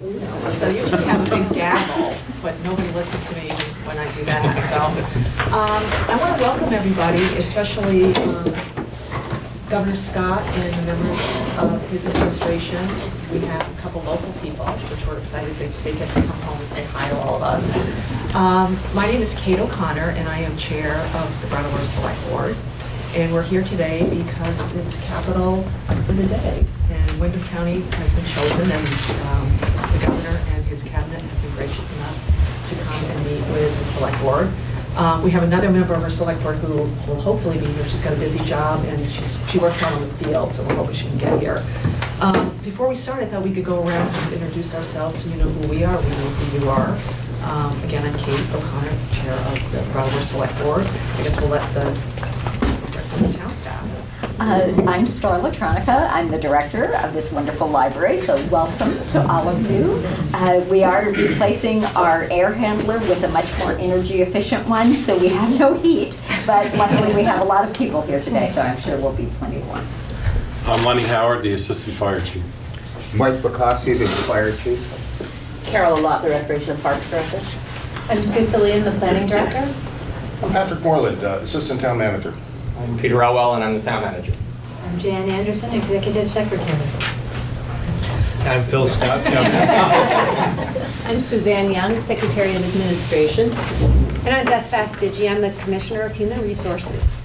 So I usually have a big gavel, but nobody listens to me when I do that. So I want to welcome everybody, especially Governor Scott and the members of his administration. We have a couple local people, which we're excited that they get to come home and say hi to all of us. My name is Kate O'Connor, and I am chair of the Brattleboro Selectboard. And we're here today because it's capital for the day. And Windham County has been chosen, and the governor and his cabinet have been gracious enough to come and meet with the select board. We have another member of our select board who will hopefully be here. She's got a busy job and she works out on the field, so we're hoping she can get here. Before we start, I thought we could go around and just introduce ourselves so you know who we are, we know who you are. Again, I'm Kate O'Connor, chair of the Brattleboro Select Board. I guess we'll let the town staff. I'm Starla Tronica. I'm the director of this wonderful library, so welcome to all of you. We are replacing our air handler with a much more energy efficient one, so we have no heat, but luckily we have a lot of people here today, so I'm sure we'll be plenty warm. I'm Lenny Howard, the assistant fire chief. Mike Bacassi, the fire chief. Carol Lott, the Recreation and Parks Director. I'm Sue Fillion, the Planning Director. I'm Patrick Moreland, Assistant Town Manager. I'm Peter Elwell, and I'm the Town Manager. I'm Jan Anderson, Executive Secretary. I'm Phil Scott. I'm Suzanne Young, Secretary of Administration. And I'm Beth Fastigie. I'm the Commissioner of Human Resources.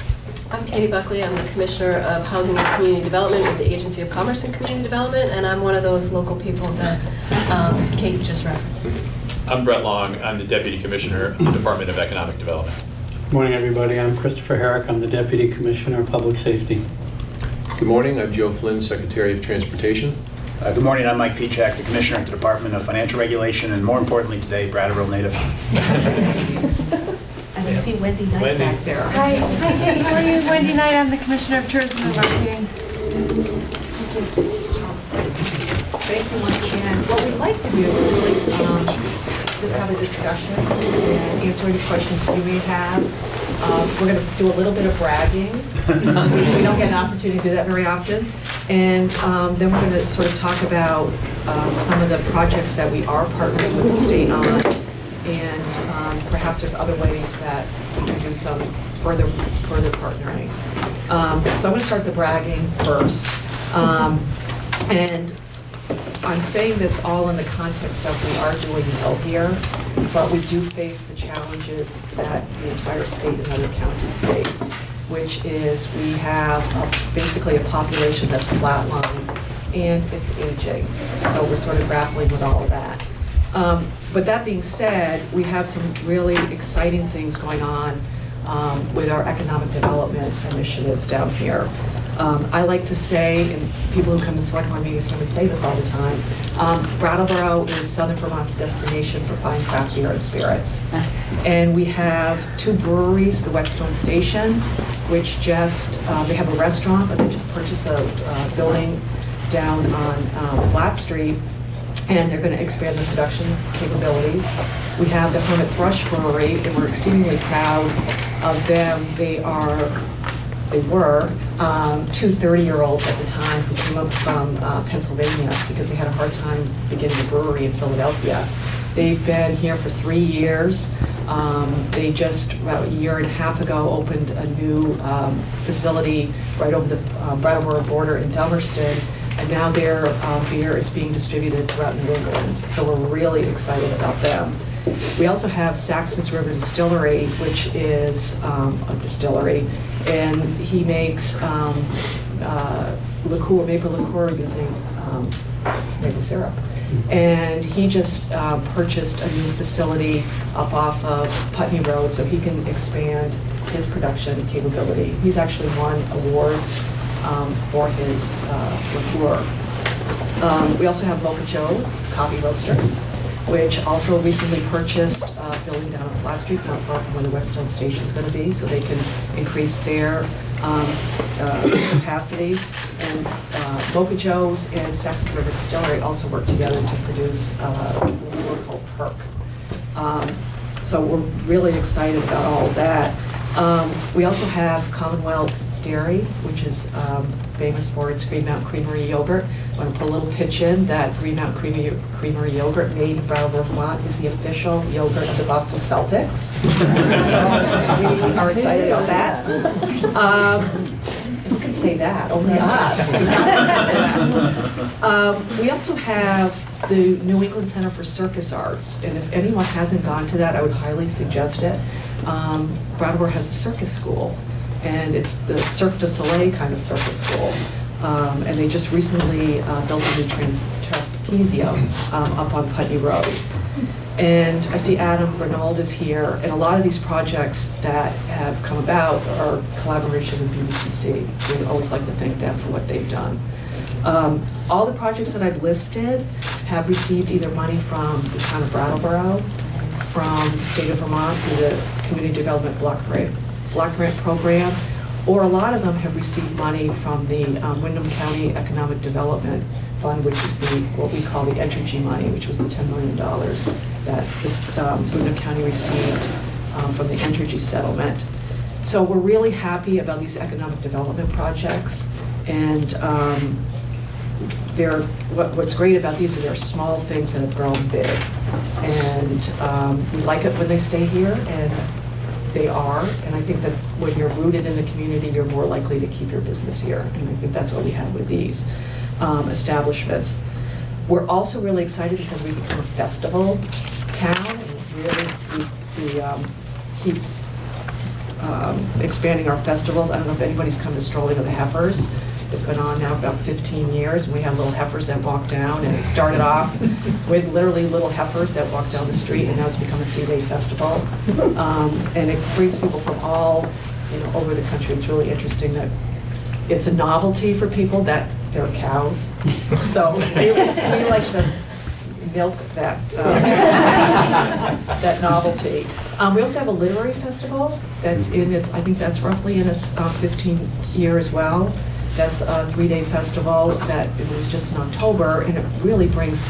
I'm Katie Buckley. I'm the Commissioner of Housing and Community Development with the Agency of Commerce and Community Development, and I'm one of those local people that Kate just referenced. I'm Brett Long. I'm the Deputy Commissioner of the Department of Economic Development. Good morning, everybody. I'm Christopher Herrick. I'm the Deputy Commissioner of Public Safety. Good morning. I'm Joe Flynn, Secretary of Transportation. Good morning. I'm Mike Pichak, the Commissioner at the Department of Financial Regulation, and more importantly today, Brattleboro native. And I see Wendy Knight back there. Hi, Kate. How are you? Wendy Knight. I'm the Commissioner of Tourism and Marketing. Thank you once again. What we'd like to do is really just have a discussion and answer any questions you may have. We're going to do a little bit of bragging. We don't get an opportunity to do that very often. And then we're going to sort of talk about some of the projects that we are partnering with the state on. And perhaps there's other ways that we can do some further partnering. So I'm going to start the bragging first. And I'm saying this all in the context of we are doing well here, but we do face the challenges that the entire state and other counties face, which is we have basically a population that's flatlined and it's aging. So we're sort of grappling with all of that. But that being said, we have some really exciting things going on with our economic development initiatives down here. I like to say, and people who come to select board meetings hear me say this all the time, Brattleboro is Southern Vermont's destination for fine craft beer and spirits. And we have two breweries, the Whetstone Station, which they have a restaurant, but they just purchased a building down on Flat Street, and they're going to expand the production capabilities. We have the Hermit Thrush Brewery, and we're exceedingly proud of them. They were two 30-year-olds at the time who came up from Pennsylvania because they had a hard time beginning a brewery in Philadelphia. They've been here for 3 years. They just, about a year and a half ago, opened a new facility right over the Brattleboro border in Dummerston, and now their beer is being distributed throughout New England. So we're really excited about them. We also have Saxon's River Distillery, which is a distillery, and he makes maple liqueur using maple syrup. And he just purchased a new facility up off of Putney Road so he can expand his production capability. He's actually won awards for his liqueur. We also have Mocha Joe's Coffee Roasters, which also recently purchased a building down on Flat Street, not far from where the Whetstone Station is going to be, so they can increase their capacity. And Mocha Joe's and Saxon River Distillery also work together to produce a liqueur called Perk. So we're really excited about all of that. We also have Commonwealth Dairy, which is famous for its Green Mountain Creamery yogurt. want to put a little pitch in that Green Mountain Creamery yogurt made in Brattleboro, Vermont is the official yogurt of the Boston Celtics. So we are excited about that. Who can say that? Only us. We also have the New England Center for Circus Arts, and if anyone hasn't gone to that, I would highly suggest it. Brattleboro has a circus school, and it's the Cirque du Soleil kind of circus school. And they just recently built a new trapezio up on Putney Road. And I see Adam Grenold is here, and a lot of these projects that have come about are collaboration with BBCC. So we always like to thank them for what they've done. All the projects that I've listed have received either money from the town of Brattleboro, from the state of Vermont through the Community Development Block Grant Program, or a lot of them have received money from the Windham County Economic Development Fund, which is what we call the Entergy money, which was the $10 million that this Windham County received from the Entergy settlement. So we're really happy about these economic development projects, and what's great about these is they're small things that have grown big, and we like it when they stay here, and they are, and I think that when you're rooted in the community, you're more likely to keep your business here, and I think that's what we have with these establishments. We're also really excited because we've become a festival town, and really we keep expanding our festivals. I don't know if anybody's come to Strolling of the Heifers. It's been on now about 15 years, and we have little heifers that walk down, and it started off with literally little heifers that walk down the street, and now it's become a 3-day festival. And it brings people from all, over the country. It's really interesting that it's a novelty for people that they're cows. So we like to milk that, that novelty. We also have a literary festival that's I think that's roughly in its 15th year as well. That's a 3-day festival that it was just in October, and it really brings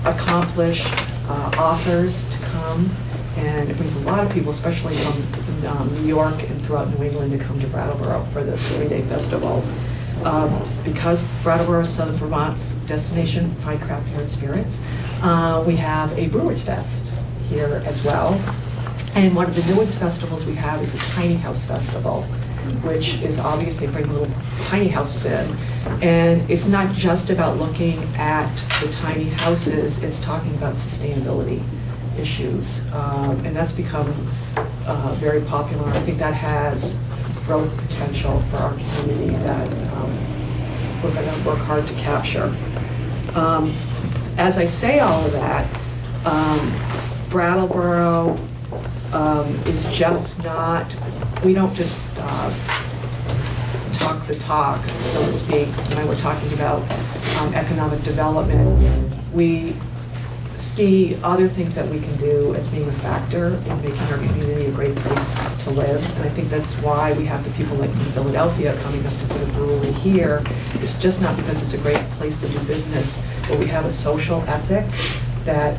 accomplished authors to come, and it brings a lot of people, especially from New York and throughout New England, to come to Brattleboro for the 3-day festival. Because Brattleboro is Southern Vermont's destination for fine craft beer and spirits, we have a Brewers Fest here as well. And one of the newest festivals we have is the Tiny House Festival, which is obviously bring little tiny houses in. And it's not just about looking at the tiny houses, it's talking about sustainability issues. And that's become very popular. I think that has growth potential for our community that we're going to work hard to capture. As I say all of that, Brattleboro is just not, we don't just talk the talk, so to speak, when we're talking about economic development. We see other things that we can do as being a factor in making our community a great place to live. And I think that's why we have the people like in Philadelphia coming up to put a brewery here. It's just not because it's a great place to do business, but we have a social ethic that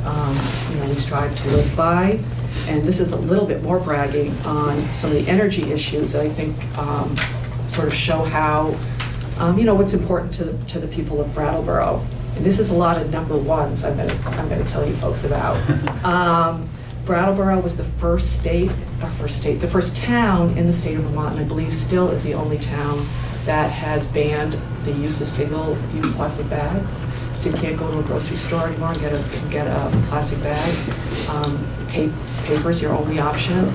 we strive to live by. And this is a little bit more bragging on some of the energy issues that I think sort of show how, what's important to the people of Brattleboro. And this is a lot of number ones I'm going to tell you folks about. Brattleboro was the first town in the state of Vermont, and I believe still is the only town that has banned the use of single-use plastic bags. So you can't go to a grocery store anymore and get a plastic bag. Paper's your only option.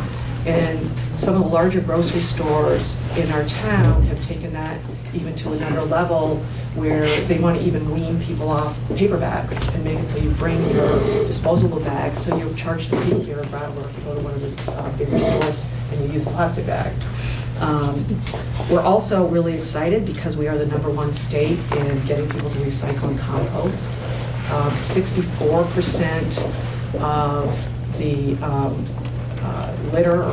And some of the larger grocery stores in our town have taken that even to another level where they want to even wean people off paper bags and make it so you bring your disposable bags, so you're charged a fee here in Brattleboro if you go to one of the bigger stores and you use a plastic bag. We're also really excited because we are the #1 state in getting people to recycle and compost. 64% of the litter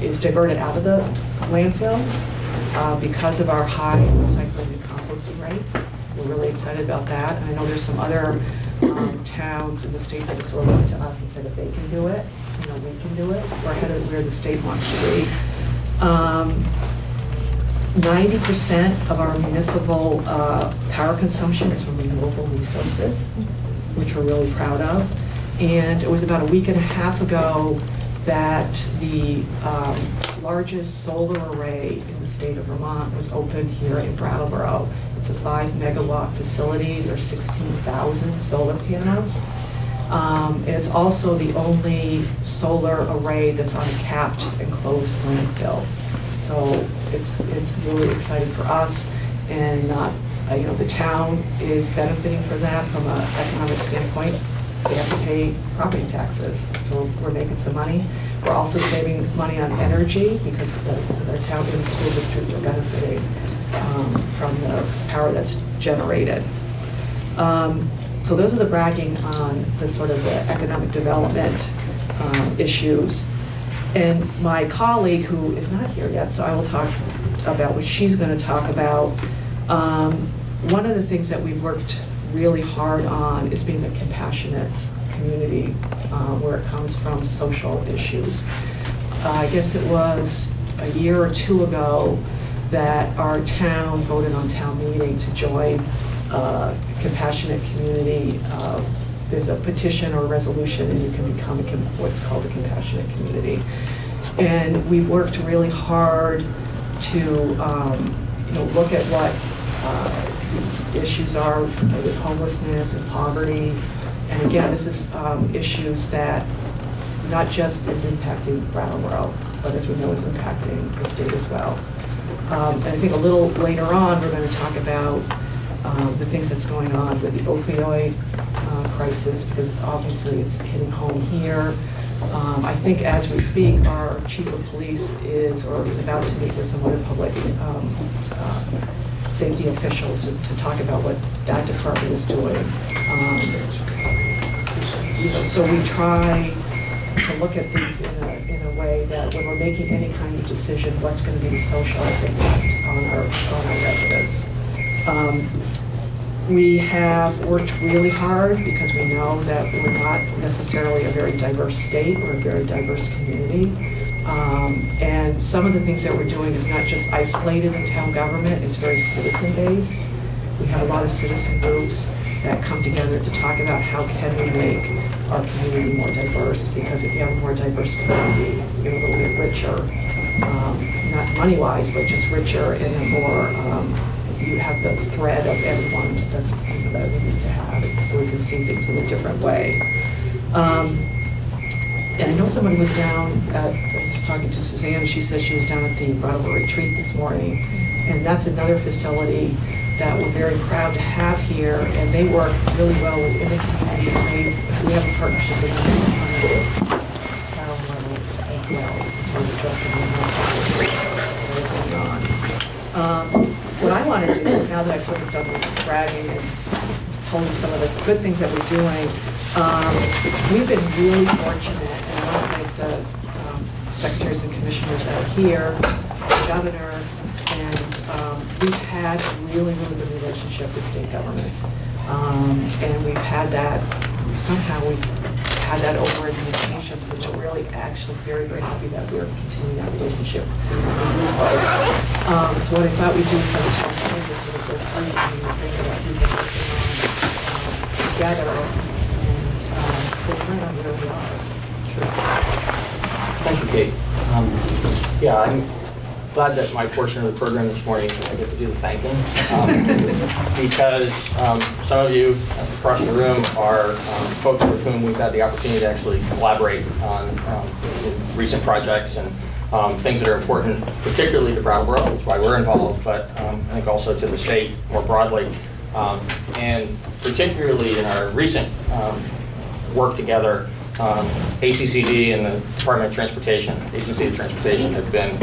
is diverted out of the landfill because of our high recycling and composting rates. We're really excited about that. And I know there's some other towns in the state that have sort of looked to us and said if they can do it, we can do it. We're ahead of where the state wants to be. 90% of our municipal power consumption is from renewable resources, which we're really proud of. And it was about a week and a half ago that the largest solar array in the state of Vermont was opened here in Brattleboro. It's a 5-megawatt facility. There's 16,000 solar panels. And it's also the only solar array that's on a capped enclosed landfill. So it's really exciting for us, and the town is benefiting from that from an economic standpoint. They have to pay property taxes, so we're making some money. We're also saving money on energy because the town and the school district are benefiting from the power that's generated. So those are the bragging on the sort of the economic development issues. And my colleague, who is not here yet, so I will talk about what she's going to talk about. One of the things that we've worked really hard on is being a compassionate community where it comes from social issues. I guess it was a year or two ago that our town voted on town meeting to join compassionate community. There's a petition or a resolution, and you can become what's called a compassionate community. And we worked really hard to look at what issues are with homelessness and poverty. And again, this is issues that not just is impacting Brattleboro, but as we know is impacting the state as well. And I think a little later on, we're going to talk about the things that's going on with the opioid crisis, because it's hitting home here. I think as we speak, our chief of police is about to meet with some other public safety officials to talk about what that department is doing. So we try to look at these in a way that when we're making any kind of decision, what's going to be the social impact on our residents. We have worked really hard because we know that we're not necessarily a very diverse state, we're a very diverse community. And some of the things that we're doing is not just isolated in town government, it's very citizen-based. We have a lot of citizen groups that come together to talk about how can we make our community more diverse, because if you have a more diverse community, you're a little bit richer, not money-wise, but just richer and a more, you have the thread of everyone that we need to have, so we can see things in a different way. And I know somebody was down I was just talking to Suzanne, she said she was down at the Brattleboro retreat this morning, and that's another facility that we're very proud to have here, and they work really well within the community, and we have a partnership with them on the town level as well, to sort of address some of the more going on. What I want to do, now that I've sort of done this bragging and told you some of the good things that we're doing, we've been really fortunate, and I want to thank the secretaries and commissioners that are here, the governor, and we've had a really, really good relationship with state government. And we've had that, somehow we've had that over administration, so we're really actually very, very happy that we're continuing that relationship with you folks. So what I thought we'd do is have a talk today, just sort of go through some of the things that we've been working on together, and we'll find out where we are. Sure. Thank you, Kate. I'm glad that my portion of the program this morning, I get to do the thanking, because some of you across the room are folks with whom we've had the opportunity to actually collaborate on recent projects and things that are important, particularly to Brattleboro, which is why we're involved, but I think also to the state more broadly. And particularly in our recent work together, ACCD and the Department of Transportation, Agency of Transportation, have been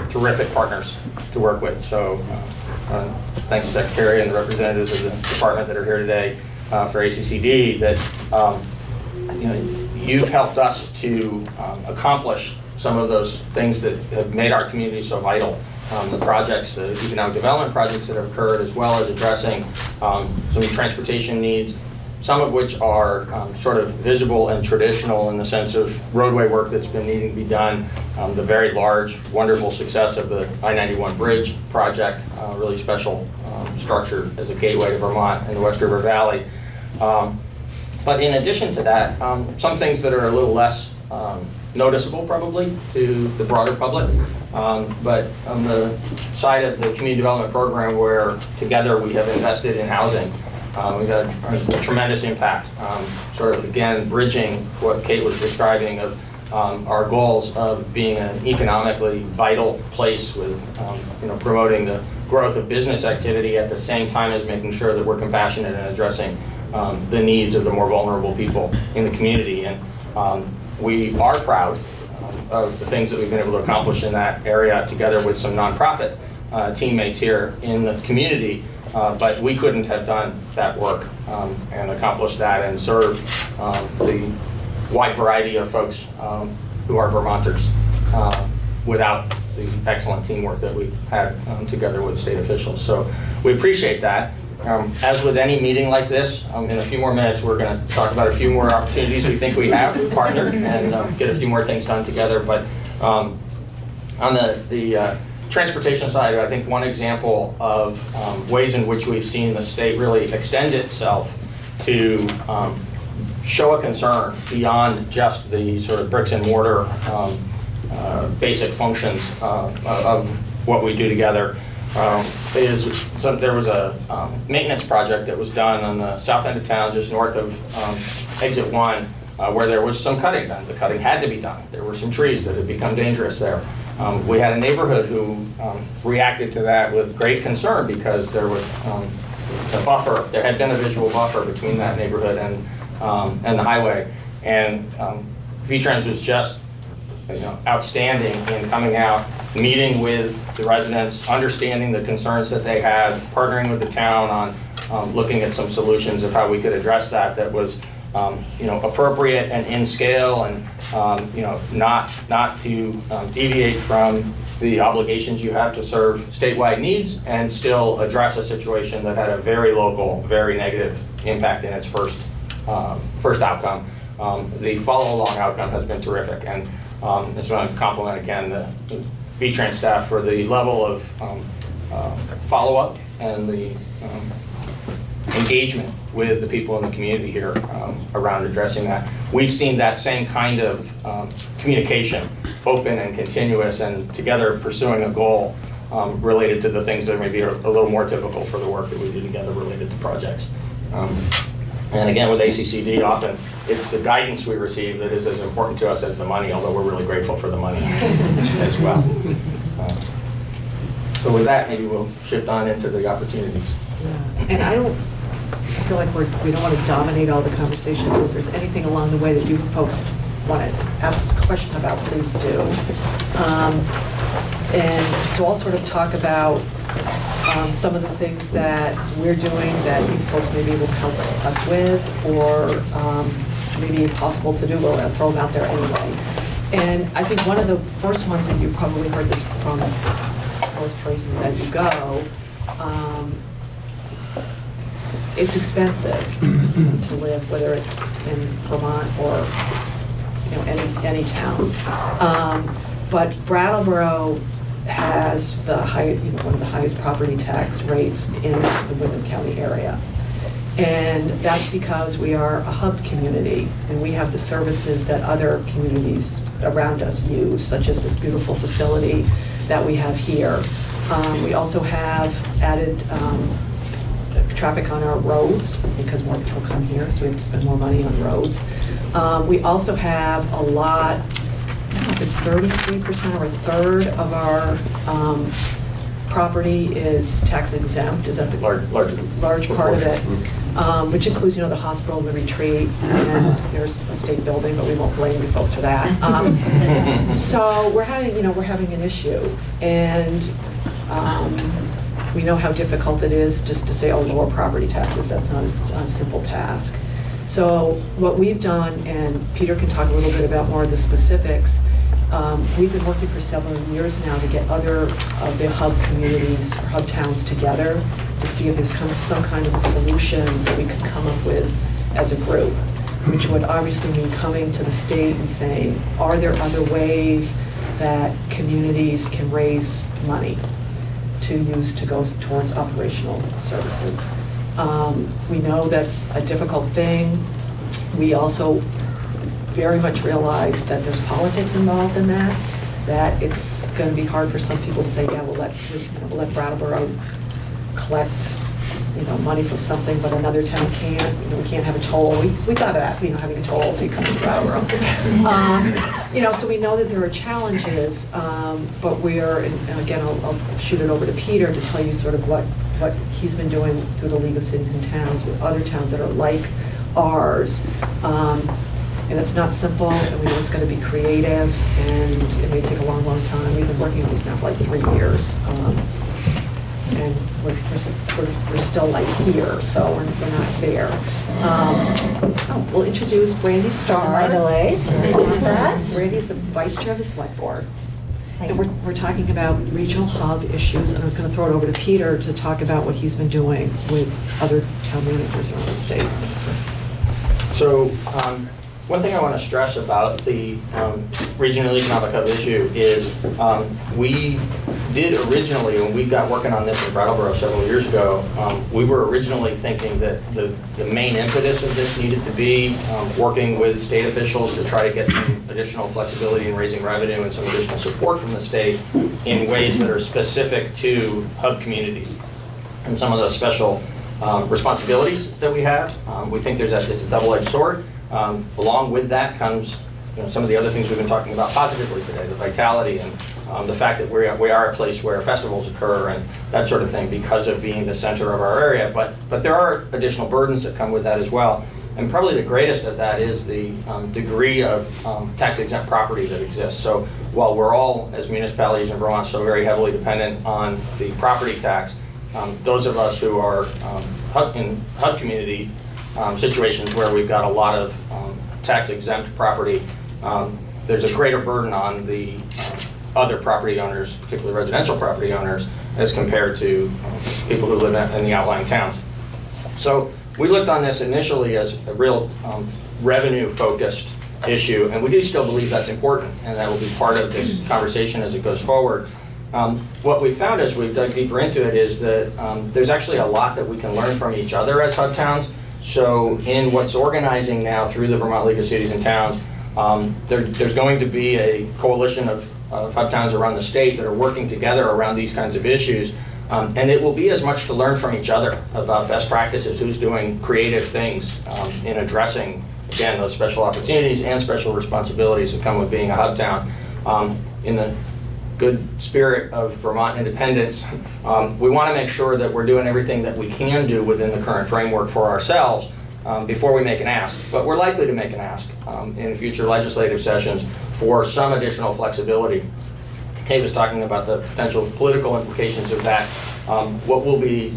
terrific partners to work with. So thanks to the Secretary and the representatives of the department that are here today for ACCD, that you've helped us to accomplish some of those things that have made our community so vital. The projects, the economic development projects that have occurred, as well as addressing some of the transportation needs, some of which are sort of visible and traditional in the sense of roadway work that's been needing to be done, the very large, wonderful success of the I-91 bridge project, really special structure as a gateway to Vermont and the West River Valley. But in addition to that, some things that are a little less noticeable probably to the broader public, but on the side of the community development program where together we have invested in housing, we've had a tremendous impact, sort of again bridging what Kate was describing of our goals of being an economically vital place with promoting the growth of business activity at the same time as making sure that we're compassionate and addressing the needs of the more vulnerable people in the community. And we are proud of the things that we've been able to accomplish in that area together with some nonprofit teammates here in the community, but we couldn't have done that work and accomplished that and serve the wide variety of folks who are Vermonters without the excellent teamwork that we've had together with state officials. So we appreciate that. As with any meeting like this, in a few more minutes, we're going to talk about a few more opportunities we think we have to partner and get a few more things done together. But on the transportation side, I think one example of ways in which we've seen the state really extend itself to show a concern beyond just the sort of bricks and mortar basic functions of what we do together. There was a maintenance project that was done on the south end of town, just north of exit 1, where there was some cutting done. The cutting had to be done. There were some trees that had become dangerous there. We had a neighborhood who reacted to that with great concern because there was a buffer. There had been a visual buffer between that neighborhood and the highway. And V-Trans was just outstanding in coming out, meeting with the residents, understanding the concerns that they had, partnering with the town on looking at some solutions of how we could address that was appropriate and in scale, and not to deviate from the obligations you have to serve statewide needs and still address a situation that had a very local, very negative impact in its first outcome. The follow-along outcome has been terrific, and I just want to compliment again the V-Trans staff for the level of follow-up and the engagement with the people in the community here around addressing that. We've seen that same kind of communication, open and continuous, and together pursuing a goal related to the things that maybe are a little more typical for the work that we do together related to projects. And again, with ACCD, often it's the guidance we receive that is as important to us as the money, although we're really grateful for the money as well. So with that, maybe we'll shift on into the opportunities. And I feel like we don't want to dominate all the conversations, so if there's anything along the way that you folks want to ask us a question about, please do. And so I'll sort of talk about some of the things that we're doing that you folks may be able to help us with, or maybe impossible to do, but I'll throw them out there anyway. And I think one of the first ones, and you probably heard this from most places that you go, it's expensive to live, whether it's in Vermont or any town. But Brattleboro has the one of the highest property tax rates in the Windham County area. And that's because we are a hub community, and we have the services that other communities around us use, such as this beautiful facility that we have here. We also have added traffic on our roads because more people come here, so we have to spend more money on roads. We also have a lot, I don't know if it's 33% or a third of our property is tax exempt. Is that the large part of it? Which includes, the hospital, the retreat, and there's a state building, but we won't blame you folks for that. So we're having an issue, and we know how difficult it is just to say, oh, lower property taxes. That's not a simple task. So what we've done, and Peter can talk a little bit about more of the specifics, we've been working for several years now to get other of the hub communities or hub towns together to see if there's some kind of a solution that we could come up with as a group, which would obviously mean coming to the state and saying, are there other ways that communities can raise money to use to go towards operational services? We know that's a difficult thing. We also very much realize that there's politics involved in that it's going to be hard for some people to say, yeah, we'll let Brattleboro collect money from something, but another town can't. We can't have a toll. We thought of that, having a toll to come to Brattleboro. So we know that there are challenges, but we are, and again, I'll shoot it over to Peter to tell you sort of what he's been doing through the League of Cities and Towns with other towns that are like ours. And it's not simple, and we know it's going to be creative, and it may take a long, long time. We've been working on this now for like 3 years. And we're still like here, so we're not there. We'll introduce Brandy Starr. My delays. Brandy's the vice chair of the select board. And we're talking about regional hub issues, and I was going to throw it over to Peter to talk about what he's been doing with other town managers around the state. So one thing I want to stress about the regional economic hub issue is we did originally, when we got working on this in Brattleboro several years ago, we were originally thinking that the main impetus of this needed to be working with state officials to try to get some additional flexibility in raising revenue and some additional support from the state in ways that are specific to hub communities and some of those special responsibilities that we have. We think it's a double-edged sword. Along with that comes some of the other things we've been talking about positively today, the vitality and the fact that we are a place where festivals occur and that sort of thing because of being the center of our area. But there are additional burdens that come with that as well. And probably the greatest of that is the degree of tax-exempt property that exists. So while we're all, as municipalities in Vermont, so very heavily dependent on the property tax, those of us who are in HUD community situations where we've got a lot of tax-exempt property, there's a greater burden on the other property owners, particularly residential property owners, as compared to people who live in the outlying towns. So we looked on this initially as a real revenue-focused issue, and we do still believe that's important, and that will be part of this conversation as it goes forward. What we found as we've dug deeper into it is that there's actually a lot that we can learn from each other as hub towns. So in what's organizing now through the Vermont League of Cities and Towns, there's going to be a coalition of hub towns around the state that are working together around these kinds of issues. And it will be as much to learn from each other about best practices, who's doing creative things in addressing, again, those special opportunities and special responsibilities that come with being a hub town. In the good spirit of Vermont independence, we want to make sure that we're doing everything that we can do within the current framework for ourselves before we make an ask. But we're likely to make an ask in future legislative sessions for some additional flexibility. Kate was talking about the potential political implications of that. What we'll be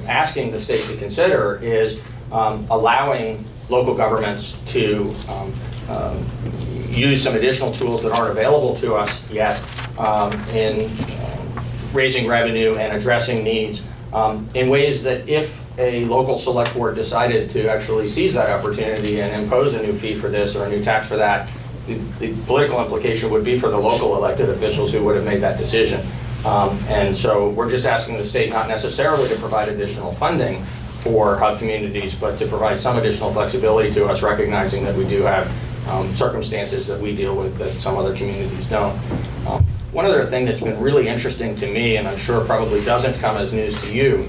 asking the state to consider is allowing local governments to use some additional tools that aren't available to us yet in raising revenue and addressing needs in ways that if a local select board decided to actually seize that opportunity and impose a new fee for this or a new tax for that, the political implication would be for the local elected officials who would have made that decision. And so we're just asking the state not necessarily to provide additional funding for hub communities, but to provide some additional flexibility to us, recognizing that we do have circumstances that we deal with that some other communities don't. One other thing that's been really interesting to me, and I'm sure probably doesn't come as news to you,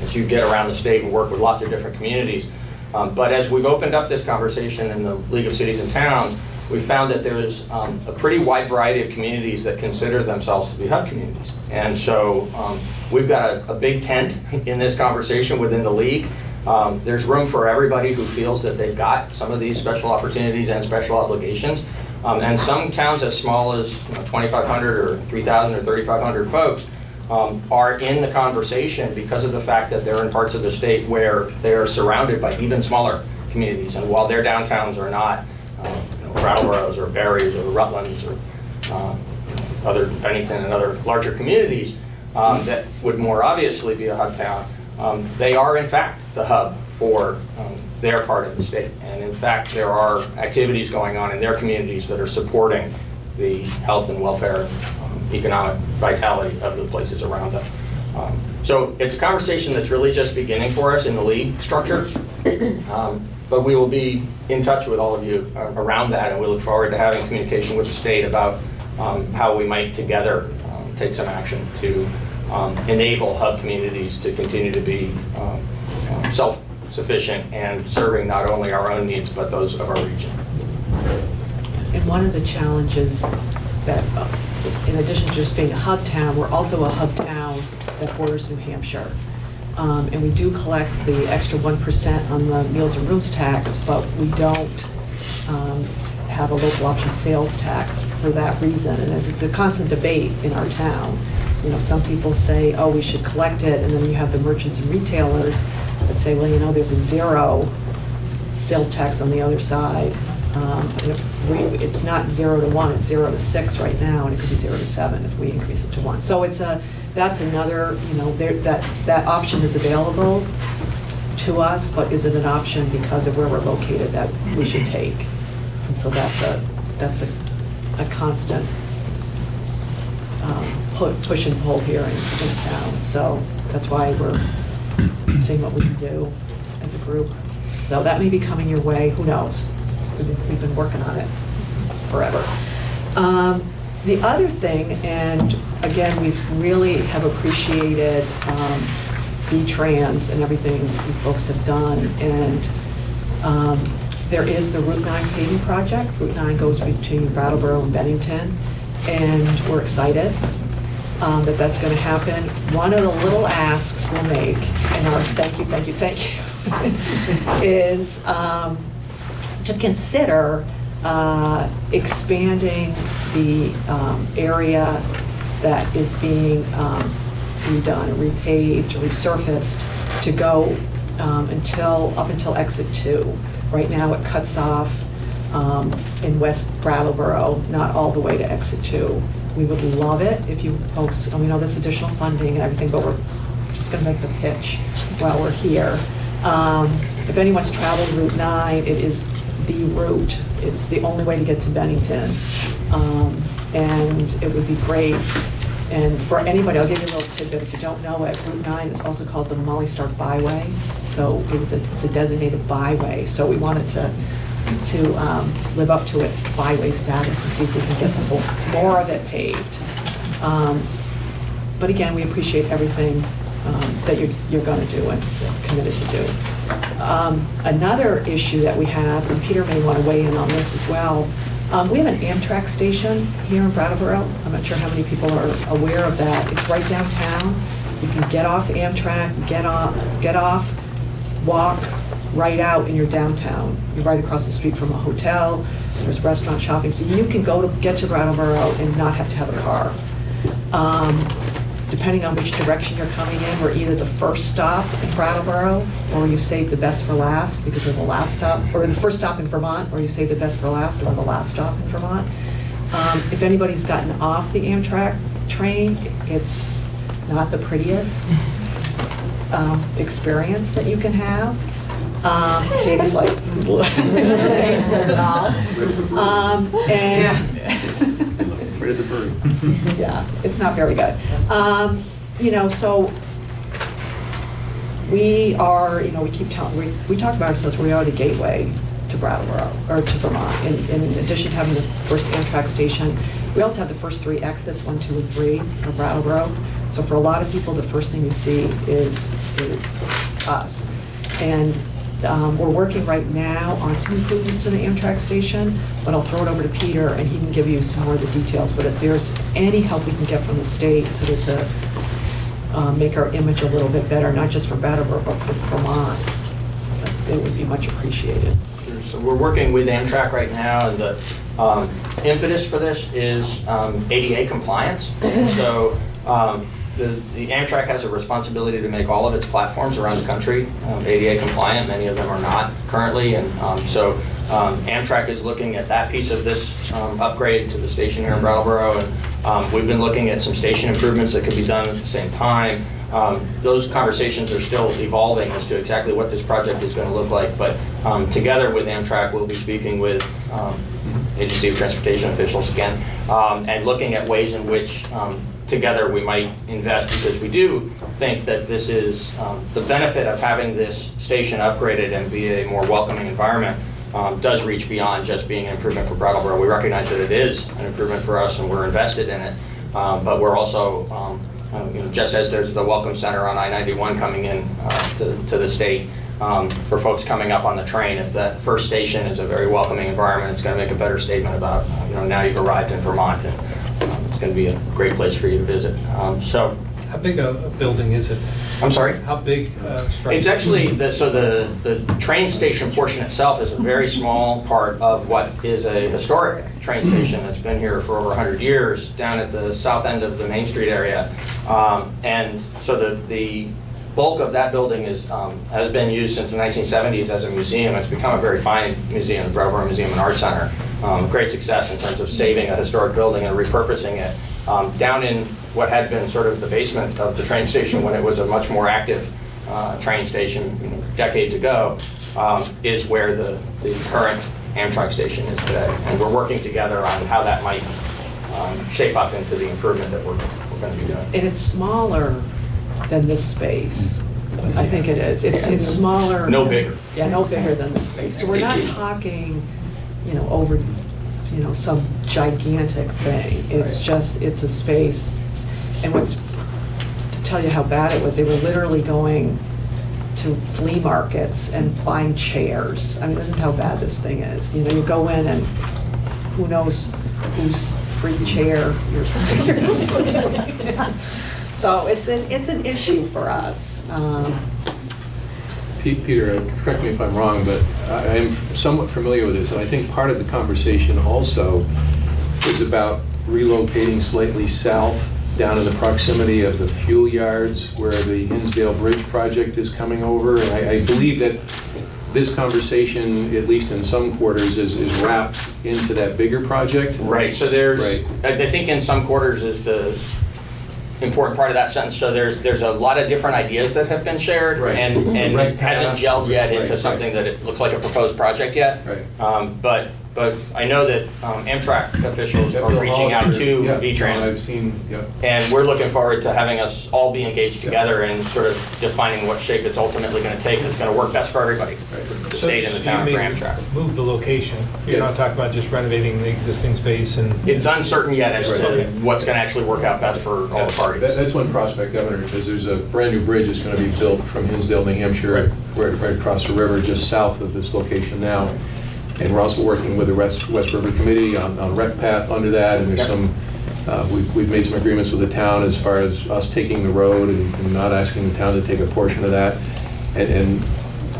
as you get around the state and work with lots of different communities, but as we've opened up this conversation in the League of Cities and Towns, we found that there's a pretty wide variety of communities that consider themselves to be hub communities. And so we've got a big tent in this conversation within the League. There's room for everybody who feels that they've got some of these special opportunities and special obligations. And some towns as small as 2,500 or 3,000 or 3,500 folks are in the conversation because of the fact that they're in parts of the state where they are surrounded by even smaller communities. And while their downtowns are not Brattleboro's or Barry's or Rutland's or other Bennington and other larger communities that would more obviously be a hub town, they are in fact the hub for their part of the state. And in fact, there are activities going on in their communities that are supporting the health and welfare, economic vitality of the places around them. So it's a conversation that's really just beginning for us in the league structure. But we will be in touch with all of you around that, and we look forward to having communication with the state about how we might together take some action to enable hub communities to continue to be self-sufficient and serving not only our own needs, but those of our region. And one of the challenges that, in addition to just being a hub town, we're also a hub town that borders New Hampshire. And we do collect the extra 1% on the meals and rooms tax, but we don't have a local option sales tax for that reason. And it's a constant debate in our town. You know, some people say, oh, we should collect it, and then you have the merchants and retailers that say, well, you know, there's a 0 sales tax on the other side. It's not 0 to 1, it's 0 to 6 right now, and it could be 0 to 7 if we increase it to 1. So that's another, you know, that option is available to us, but is it an option because of where we're located that we should take? And so that's a constant push and pull here in town. So that's why we're seeing what we can do as a group. So that may be coming your way, who knows? We've been working on it forever. The other thing, and again, we really have appreciated V-Trans and everything you folks have done, and there is the Route 9 paving project. Route 9 goes between Brattleboro and Bennington, and we're excited that that's going to happen. One of the little asks we'll make, and our thank you, is to consider expanding the area that is being redone, repaved, resurfaced to go up until exit 2. Right now it cuts off in West Brattleboro, not all the way to exit 2. We would love it if you folks, and we know that's additional funding and everything, but we're just going to make the pitch while we're here. If anyone's traveled Route 9, it is the route. It's the only way to get to Bennington. And it would be great. And for anybody, I'll give you a little tidbit. If you don't know it, Route 9 is also called the Molly Stark Byway. So it's a designated byway. So we wanted to live up to its byway status and see if we can get more of it paved. But again, we appreciate everything that you're going to do and committed to do. Another issue that we have, and Peter may want to weigh in on this as well, we have an Amtrak station here in Brattleboro. I'm not sure how many people are aware of that. It's right downtown. You can get off Amtrak, get off, walk right out in your downtown. You're right across the street from a hotel. There's restaurant, shopping, so you can get to Brattleboro and not have to have a car. Depending on which direction you're coming in, we're either the first stop in Brattleboro, or you save the best for last because we're the last stop, or the first stop in Vermont, or you save the best for last, or the last stop in Vermont. If anybody's gotten off the Amtrak train, it's not the prettiest experience that you can have. Katie's like, he says it all. Right at the bird. Yeah, it's not very good. You know, so we are, you know, we talk about ourselves, we are the gateway to Brattleboro, or to Vermont. In addition to having the first Amtrak station, we also have the first 3 exits, 1, 2, and 3 of Brattleboro. So for a lot of people, the first thing you see is us. And we're working right now on some improvements to the Amtrak station, but I'll throw it over to Peter and he can give you some more of the details. But if there's any help we can get from the state to make our image a little bit better, not just for Brattleboro, but for Vermont, it would be much appreciated. Sure. So we're working with Amtrak right now, and the impetus for this is ADA compliance. And so the Amtrak has a responsibility to make all of its platforms around the country ADA compliant. Many of them are not currently, and so Amtrak is looking at that piece of this upgrade to the station here in Brattleboro, and we've been looking at some station improvements that could be done at the same time. Those conversations are still evolving as to exactly what this project is going to look like, but together with Amtrak, we'll be speaking with Agency of Transportation officials again, and looking at ways in which together we might invest, because we do think that this is the benefit of having this station upgraded and be a more welcoming environment does reach beyond just being an improvement for Brattleboro. We recognize that it is an improvement for us and we're invested in it, but we're also, just as there's the Welcome Center on I-91 coming in to the state, for folks coming up on the train, if that first station is a very welcoming environment, it's going to make a better statement about, now you've arrived in Vermont, and it's going to be a great place for you to visit. So, how big a building is it? I'm sorry? How big? It's actually, the train station portion itself is a very small part of what is a historic train station that's been here for over 100 years down at the south end of the Main Street area. And so the bulk of that building has been used since the 1970s as a museum. It's become a very fine museum, the Brattleboro Museum and Art Center. Great success in terms of saving a historic building and repurposing it. Down in what had been sort of the basement of the train station when it was a much more active train station decades ago, is where the current Amtrak station is today. And we're working together on how that might shape up into the improvement that we're going to be doing. And it's smaller than this space. I think it is. It's smaller. No bigger. Yeah, no bigger than this space. So we're not talking, over, some gigantic thing. It's just, it's a space. And to tell you how bad it was, they were literally going to flea markets and buying chairs. I mean, this is how bad this thing is. You go in and who knows whose free chair you're sitting. So it's an issue for us. Peter, correct me if I'm wrong, but I am somewhat familiar with this, and I think part of the conversation also is about relocating slightly south down in the proximity of the fuel yards where the Hinsdale Bridge project is coming over. And I believe that this conversation, at least in some quarters, is wrapped into that bigger project. Right, so I think in some quarters is the important part of that sentence. So there's a lot of different ideas that have been shared, and it hasn't gelled yet into something that it looks like a proposed project yet. Right. But I know that Amtrak officials are reaching out to VTrans. I've seen, and we're looking forward to having us all be engaged together and sort of defining what shape it's ultimately going to take that's going to work best for everybody, for the state and the town, for Amtrak. Move the location. You're not talking about just renovating the existing space and... It's uncertain yet as to what's going to actually work out best for all the parties. That's one prospect, Governor, because there's a brand new bridge that's going to be built from Hinsdale, New Hampshire, right across the river, just south of this location now. And we're also working with the West River Committee on rec path under that, and there's some, we've made some agreements with the town as far as us taking the road and not asking the town to take a portion of that. And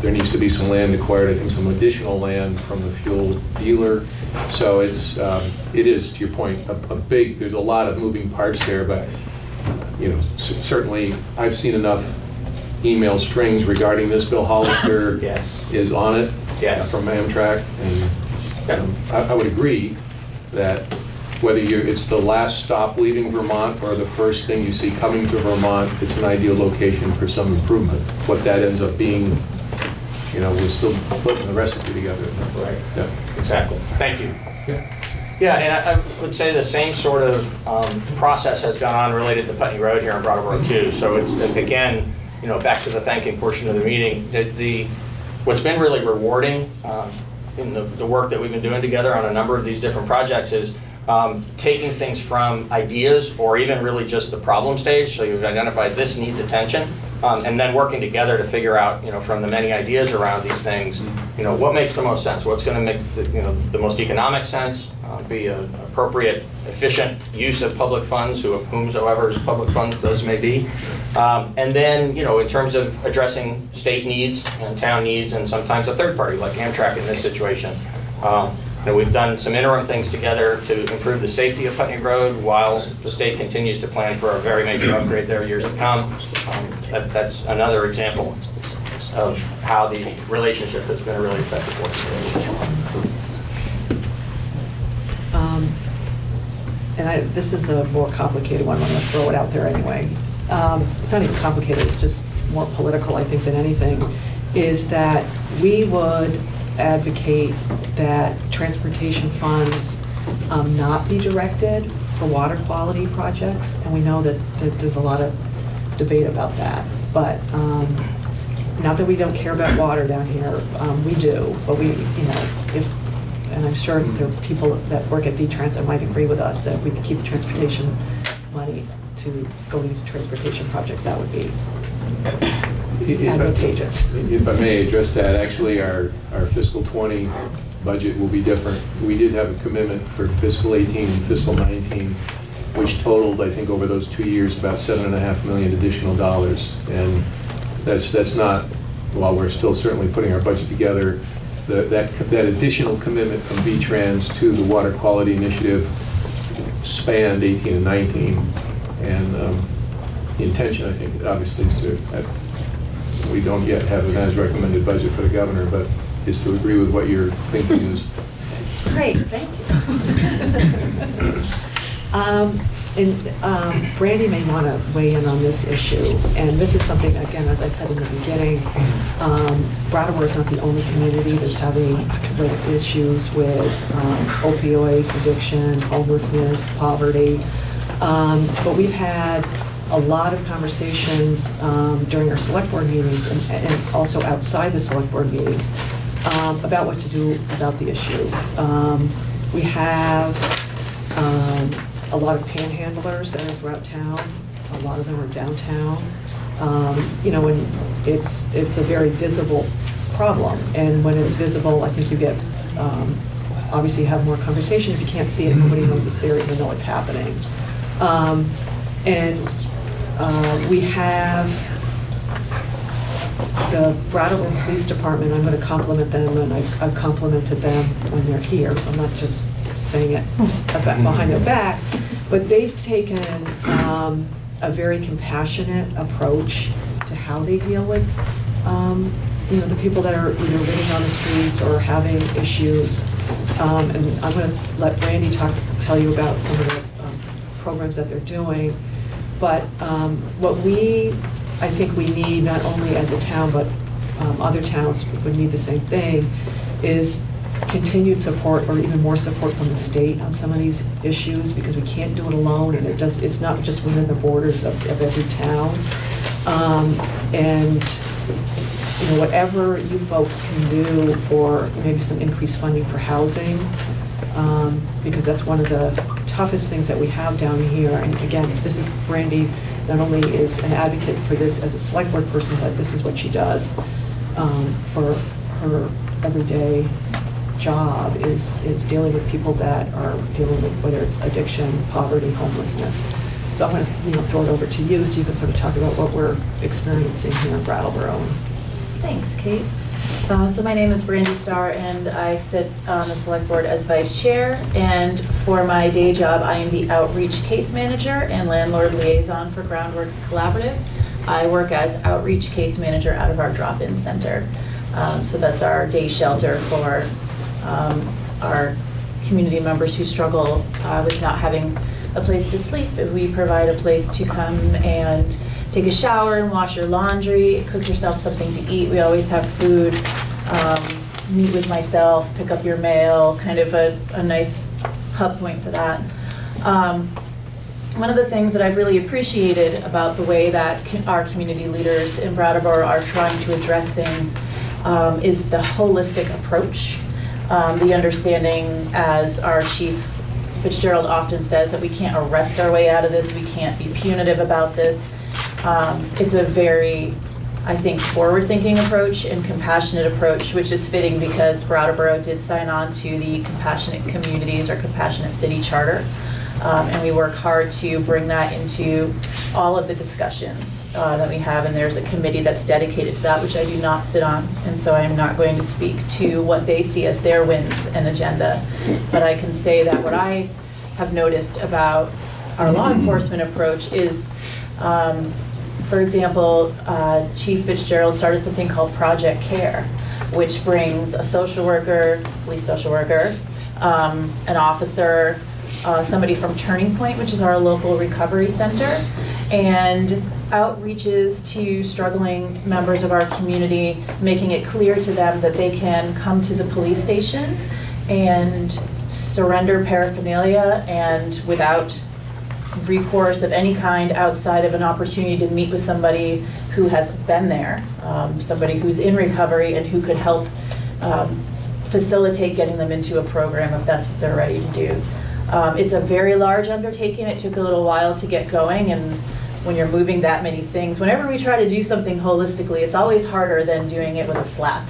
there needs to be some land acquired, I think some additional land from the fuel dealer. So it is, to your point, there's a lot of moving parts there, but certainly I've seen enough email strings regarding this. Bill Hollister is on it. From Amtrak, and I would agree that whether it's the last stop leaving Vermont or the first thing you see coming to Vermont, it's an ideal location for some improvement. What that ends up being, we're still putting the recipe together. Right. Yeah. Exactly. Thank you. Yeah, and I would say the same sort of process has gone on related to Putney Road here in Brattleboro too. So it's, again, back to the thanking portion of the meeting, what's been really rewarding in the work that we've been doing together on a number of these different projects is taking things from ideas or even really just the problem stage. So you've identified this needs attention, and then working together to figure out, from the many ideas around these things, what makes the most sense, what's going to make the most economic sense, be an appropriate, efficient use of public funds, whomsoever's public funds those may be. And then, in terms of addressing state needs and town needs, and sometimes a third party like Amtrak in this situation. We've done some interim things together to improve the safety of Putney Road while the state continues to plan for a very major upgrade there years to come. That's another example of how the relationship has been a really effective one. And this is a more complicated one. I'm going to throw it out there anyway. it's not even complicated, it's just more political, I think, than anything, is that we would advocate that transportation funds not be directed for water quality projects, and we know that there's a lot of debate about that. But not that we don't care about water down here, we do, but we, and I'm sure there are people that work at V-Trans that might agree with us that we can keep the transportation money to go into transportation projects, that would be advantageous. If I may address that, actually our fiscal 20 budget will be different. We did have a commitment for fiscal 18 and fiscal 19, which totaled, I think, over those 2 years, about $7.5 million additional dollars. And that's not, while we're still certainly putting our budget together, that additional commitment from V-Trans to the water quality initiative spanned 18 and 19. And the intention, I think, obviously, is to, we don't yet have an as-recommended budget for the governor, but is to agree with what your thinking is. Great, thank you. Brandy may want to weigh in on this issue, and this is something, again, as I said in the beginning, Brattleboro is not the only community that's having issues with opioid addiction, homelessness, poverty, but we've had a lot of conversations during our select board meetings and also outside the select board meetings about what to do about the issue. We have a lot of panhandlers that are throughout town. A lot of them are downtown. And it's a very visible problem. And when it's visible, I think you get, obviously you have more conversation. If you can't see it, nobody knows it's there even though it's happening. We have the Brattleboro Police Department. I'm going to compliment them, and I've complimented them when they're here, so I'm not just saying it behind their back, but they've taken a very compassionate approach to how they deal with the people that are either living on the streets or having issues. And I'm going to let Brandy tell you about some of the programs that they're doing. But what I think we need, not only as a town, but other towns would need the same thing, is continued support or even more support from the state on some of these issues, because we can't do it alone, and it's not just within the borders of every town. And whatever you folks can do for maybe some increased funding for housing, because that's one of the toughest things that we have down here. And again, this is Brandy, not only is an advocate for this as a select board person, but this is what she does for her everyday job is dealing with people that are dealing with whether it's addiction, poverty, homelessness. So I'm going to throw it over to you so you can sort of talk about what we're experiencing here in Brattleboro. Thanks, Kate. So my name is Brandy Starr, and I sit on the select board as vice chair. And for my day job, I am the outreach case manager and landlord liaison for Groundworks Collaborative. I work as outreach case manager out of our drop-in center. So that's our day shelter for our community members who struggle with not having a place to sleep. We provide a place to come and take a shower and wash your laundry, cook yourself something to eat. We always have food, meet with myself, pick up your mail, kind of a nice hub point for that. One of the things that I've really appreciated about the way that our community leaders in Brattleboro are trying to address things is the holistic approach. The understanding, as our chief Fitzgerald often says, that we can't arrest our way out of this, we can't be punitive about this. It's a very, I think, forward-thinking approach and compassionate approach, which is fitting because Brattleboro did sign on to the Compassionate Communities or Compassionate City Charter. And we work hard to bring that into all of the discussions that we have, and there's a committee that's dedicated to that, which I do not sit on, and so I'm not going to speak to what they see as their wins and agenda. But I can say that what I have noticed about our law enforcement approach is, for example, Chief Fitzgerald started something called Project Care, which brings a social worker, police social worker, an officer, somebody from Turning Point, which is our local recovery center, and outreaches to struggling members of our community, making it clear to them that they can come to the police station and surrender paraphernalia and without recourse of any kind outside of an opportunity to meet with somebody who has been there, somebody who's in recovery and who could help facilitate getting them into a program if that's what they're ready to do. It's a very large undertaking. It took a little while to get going, and when you're moving that many things, whenever we try to do something holistically, it's always harder than doing it with a slap.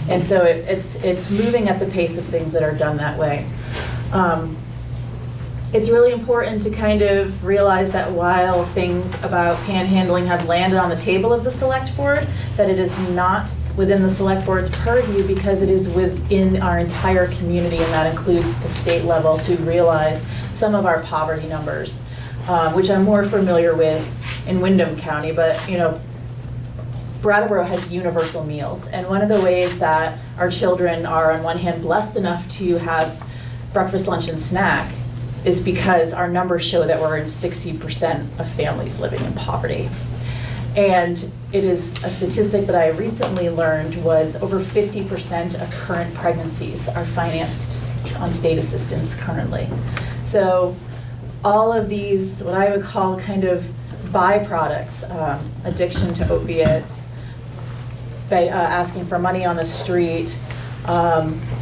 And so it's moving at the pace of things that are done that way. It's really important to kind of realize that while things about panhandling have landed on the table of the select board, that it is not within the select board's purview because it is within our entire community, and that includes the state level, to realize some of our poverty numbers, which I'm more familiar with in Windham County, but Brattleboro has universal meals, and one of the ways that our children are on one hand blessed enough to have breakfast, lunch, and snack is because our numbers show that we're in 60% of families living in poverty. And it is a statistic that I recently learned was over 50% of current pregnancies are financed on state assistance currently. So all of these, what I would call kind of byproducts, addiction to opiates, asking for money on the street,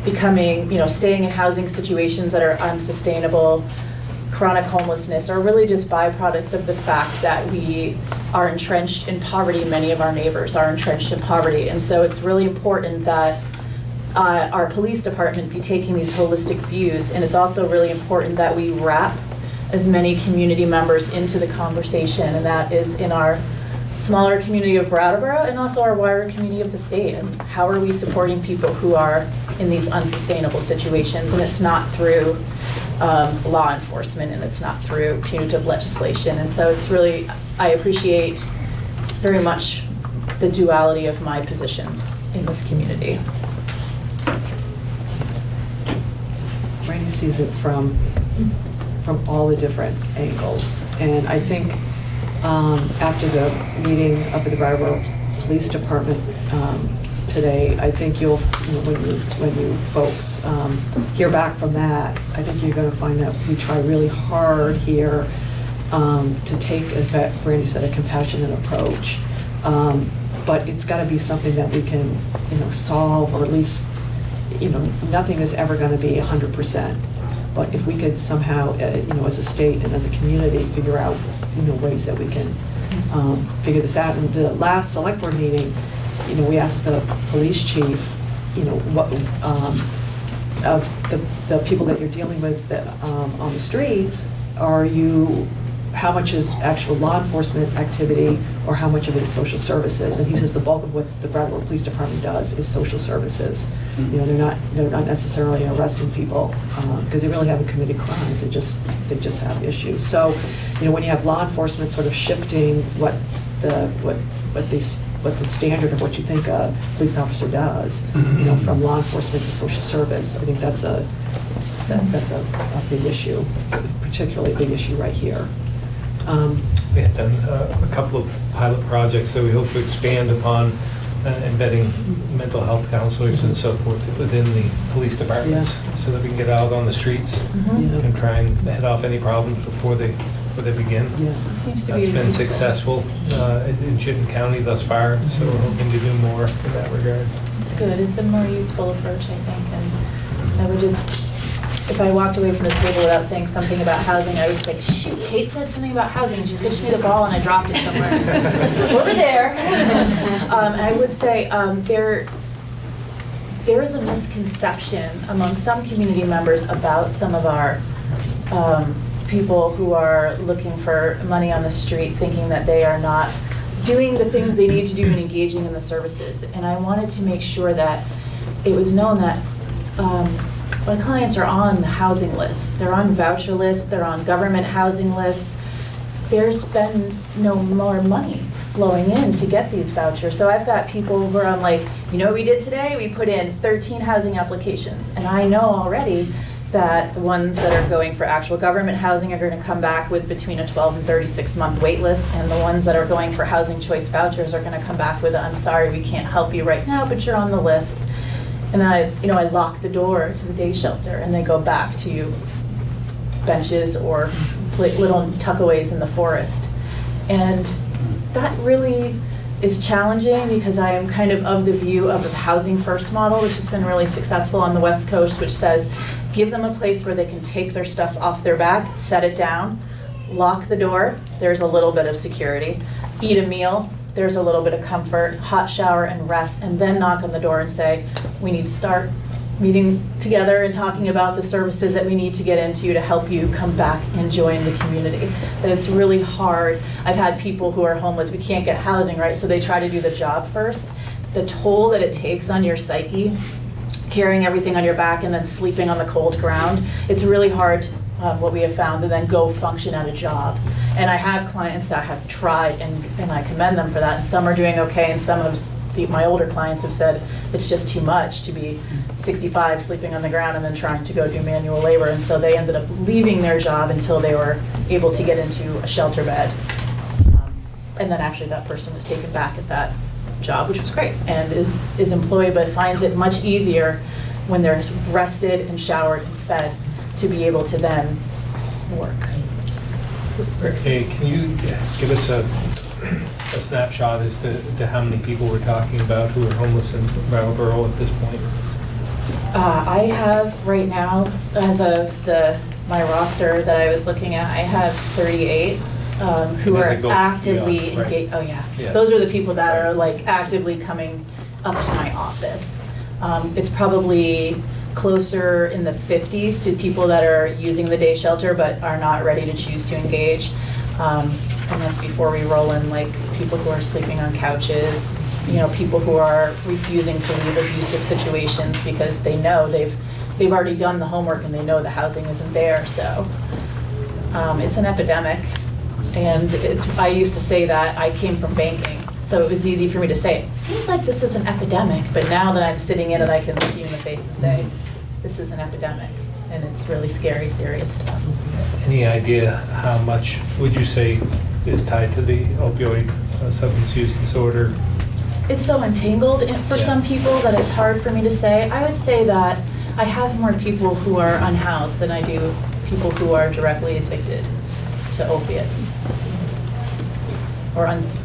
becoming, staying in housing situations that are unsustainable, chronic homelessness, are really just byproducts of the fact that we are entrenched in poverty. Many of our neighbors are entrenched in poverty. And so it's really important that our police department be taking these holistic views. And it's also really important that we wrap as many community members into the conversation, and that is in our smaller community of Brattleboro and also our wider community of the state. And how are we supporting people who are in these unsustainable situations? And it's not through law enforcement, and it's not through punitive legislation. And so it's really, I appreciate very much the duality of my positions in this community. Randy sees it from all the different angles. And I think after the meeting up at the Brattleboro Police Department today, I think when you folks hear back from that, I think you're going to find that we try really hard here to take, as Randy said, a compassionate approach. But it's got to be something that we can, solve, or at least, nothing is ever going to be 100%. But if we could somehow, as a state and as a community, figure out, ways that we can figure this out. In the last select board meeting, we asked the police chief, what of the people that you're dealing with on the streets, how much is actual law enforcement activity, or how much of it is social services? And he says the bulk of what the Brattleboro Police Department does is social services. They're not necessarily arresting people because they really haven't committed crimes. They just have issues. So, when you have law enforcement sort of shifting what the standard of what you think a police officer does, from law enforcement to social service, I think that's a big issue. It's a particularly big issue right here. We have done a couple of pilot projects that we hope to expand upon, embedding mental health counselors and so forth within the police departments, so that we can get out on the streets and try and head off any problems before they begin. Seems to That's be been successful in Windham County thus far, so we're hoping to do more in that regard. It's good. It's a more useful approach, I think. And I would just, if I walked away from this table without saying something about housing, I would say, shoot, Kate said something about housing, and she pitched me the ball and I dropped it somewhere. Over there. I would say there is a misconception among some community members about some of our people who are looking for money on the street, thinking that they are not doing the things they need to do and engaging in the services. And I wanted to make sure that it was known that my clients are on the housing lists. They're on voucher lists. They're on government housing lists. There's been no more money flowing in to get these vouchers. So I've got people who are on what we did today? We put in 13 housing applications. And I know already that the ones that are going for actual government housing are going to come back with between a 12 and 36-month wait list, and the ones that are going for housing choice vouchers are going to come back with, I'm sorry, we can't help you right now, but you're on the list. And I lock the door to the day shelter, and they go back to benches or little tuckaways in the forest. And that really is challenging because I am kind of the view of the housing first model, which has been really successful on the West Coast, which says give them a place where they can take their stuff off their back, set it down, lock the door, there's a little bit of security, eat a meal, there's a little bit of comfort, hot shower and rest, and then knock on the door and say, we need to start meeting together and talking about the services that we need to get into to help you come back and join the community. That it's really hard. I've had people who are homeless, we can't get housing, right? So they try to do the job first. The toll that it takes on your psyche, carrying everything on your back and then sleeping on the cold ground, it's really hard, what we have found, to then go function at a job. And I have clients that have tried, and I commend them for that, and some are doing okay, and some of my older clients have said it's just too much to be 65 sleeping on the ground and then trying to go do manual labor, and so they ended up leaving their job until they were able to get into a shelter bed. And then actually that person was taken back at that job, which was great, and is employed, but finds it much easier when they're rested and showered and fed to be able to then work. Okay, can you give us a snapshot as to how many people we're talking about who are homeless in Brattleboro at this point? I have right now, as of my roster that I was looking at, I have 38 who are actively engaged. Oh yeah, those are the people that are like actively coming up to my office. It's probably closer in the 50s to people that are using the day shelter but are not ready to choose to engage. And that's before we roll in like people who are sleeping on couches, people who are refusing to leave abusive situations because they know they've already done the homework and they know the housing isn't there. So it's an epidemic, and I used to say that I came from banking, so it was easy for me to say, it seems like this is an epidemic, but now that I'm sitting in it, I can look you in the face and say, this is an epidemic, and it's really scary, serious stuff. Any idea how much would you say is tied to the opioid substance use disorder? It's so entangled for some people that it's hard for me to say. I would say that I have more people who are unhoused than I do people who are directly addicted to opiates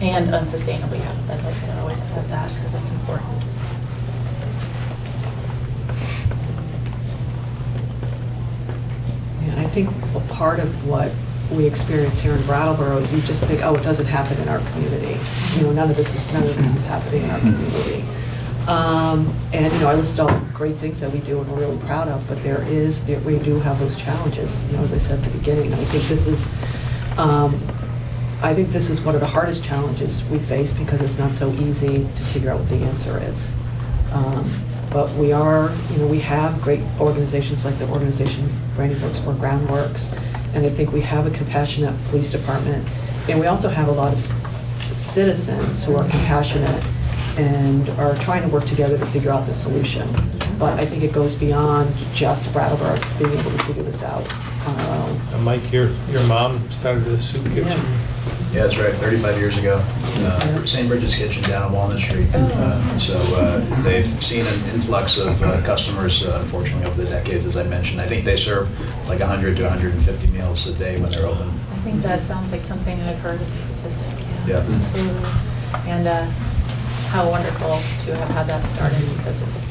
and unsustainably housed. I'd like to always add that because it's important. And I think a part of what we experience here in Brattleboro is you just think, oh, it doesn't happen in our community. None of this is happening in our community. And I list all the great things that we do and we're really proud of, but we do have those challenges. As I said at the beginning, I think this is one of the hardest challenges we face because it's not so easy to figure out what the answer is. But we have great organizations like the organization Brandy Works or Groundworks, and I think we have a compassionate police department, and we also have a lot of citizens who are compassionate and are trying to work together to figure out the solution. But I think it goes beyond just Brattleboro being able to figure this out on our own. Mike, your mom started a soup kitchen. Yeah, that's right, 35 years ago. St. Bridget's Kitchen down on Walnut Street. So they've seen an influx of customers, unfortunately, over the decades, as I mentioned. I think they serve like 100 to 150 meals a day when they're open. I think that sounds like something I've heard of the statistic. Yeah. Absolutely. And how wonderful to have had that started because it's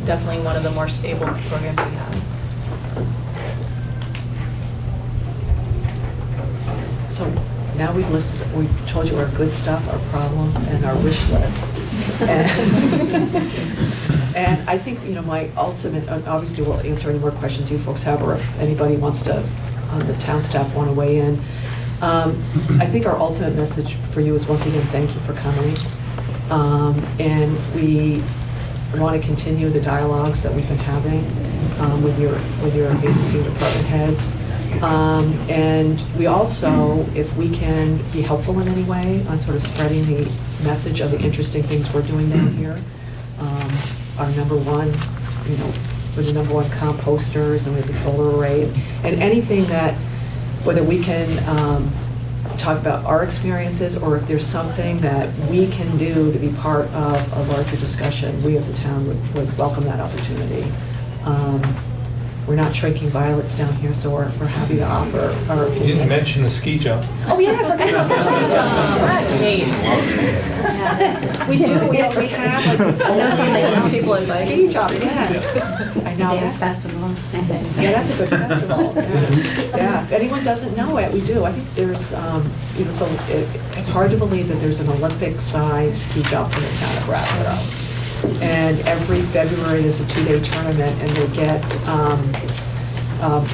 definitely one of the more stable programs we have. So now we've told you our good stuff, our problems, and our wish list. And I think, my ultimate, obviously we'll answer any more questions you folks have, or if anybody wants to, the town staff want to weigh in. I think our ultimate message for you is, once again, thank you for coming. And we want to continue the dialogues that we've been having with your agency and department heads. And we also, if we can be helpful in any way on sort of spreading the message of the interesting things we're doing down here, our number one, we're the #1 composters, and we have the solar array, and anything that, whether we can talk about our experiences, or if there's something that we can do to be part of a larger discussion, we as a town would welcome that opportunity. We're not shrinking violets down here, so we're happy to offer our You opinion. didn't mention the ski jump. Oh, yeah, I forgot about the ski jump. We do, we have like People invited. ski jump, yes. I know. Dance that's- festival. Yeah, that's a good festival. Yeah, if anyone doesn't know it, we do. I think there's, it's hard to believe that there's an Olympic-sized ski jump in the town of Brattleboro. And every February, there's a 2-day tournament, and they get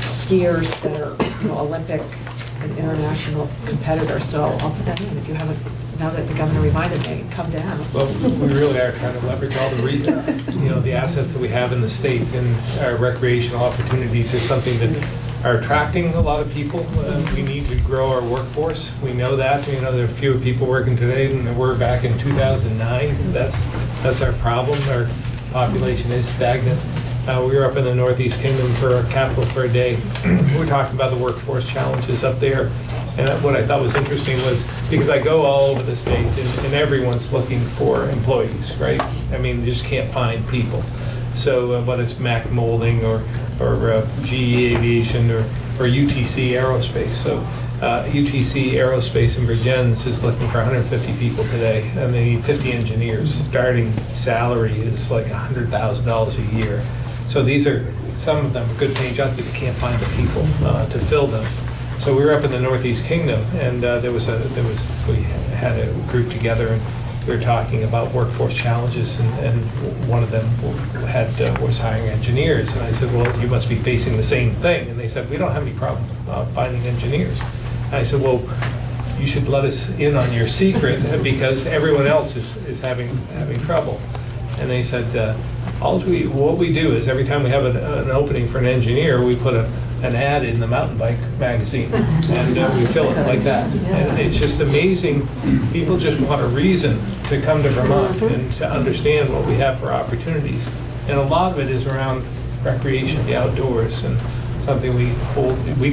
skiers that are, Olympic and international competitors. So I'll put that in if you haven't, now that the governor reminded me, come down. Well, we really are trying to leverage all the assets that we have in the state, and our recreational opportunities is something that are attracting a lot of people. We need to grow our workforce. We know that. There are fewer people working today than there were back in 2009. That's our problem. Our population is stagnant. We were up in the Northeast Kingdom for a capital for a day. We were talking about the workforce challenges up there. And what I thought was interesting was, because I go all over the state, and everyone's looking for employees, right? I mean, you just can't find people. So whether it's Mac Molding or GE Aviation or UTC Aerospace. So UTC Aerospace in Virgins is looking for 150 people today. I mean, 50 engineers. Starting salary is like $100,000 a year. So these are, some of them are good paying jobs, but you can't find the people to fill them. So we were up in the Northeast Kingdom, and we had a group together, and we were talking about workforce challenges, and one of them was hiring engineers. And I said, well, you must be facing the same thing. And they said, we don't have any problem finding engineers. And I said, well, you should let us in on your secret, because everyone else is having trouble. And they said, what we do is every time we have an opening for an engineer, we put an ad in the mountain bike magazine, and we fill it like that. And it's just amazing. People just want a reason to come to Vermont and to understand what we have for opportunities. And a lot of it is around recreation, the outdoors, and something we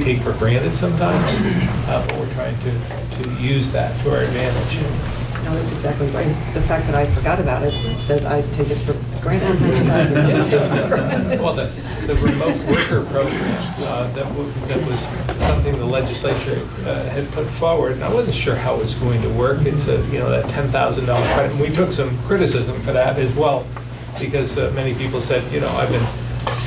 take for granted sometimes, but we're trying to use that to our advantage. No, that's exactly right. The fact that I forgot about it says I take it for granted. Well, the remote worker program, that was something the legislature had put forward, and I wasn't sure how it was going to work. It's that $10,000 credit, and we took some criticism for that as well, because many people said, I've been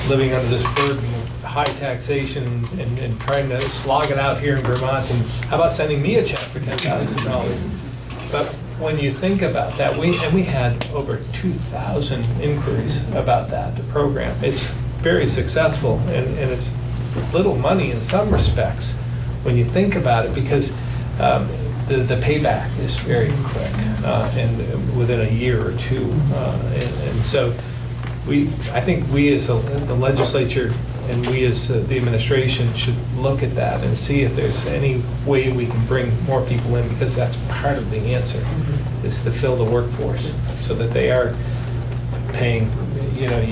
living under this burden of high taxation and trying to slog it out here in Vermont, and how about sending me a check for $10,000? But when you think about that, we had over 2,000 inquiries about that, the program. It's very successful, and it's little money in some respects when you think about it, because the payback is very quick, and within a year or two. And so I think we as the legislature and we as the administration should look at that and see if there's any way we can bring more people in, because that's part of the answer, is to fill the workforce so that they are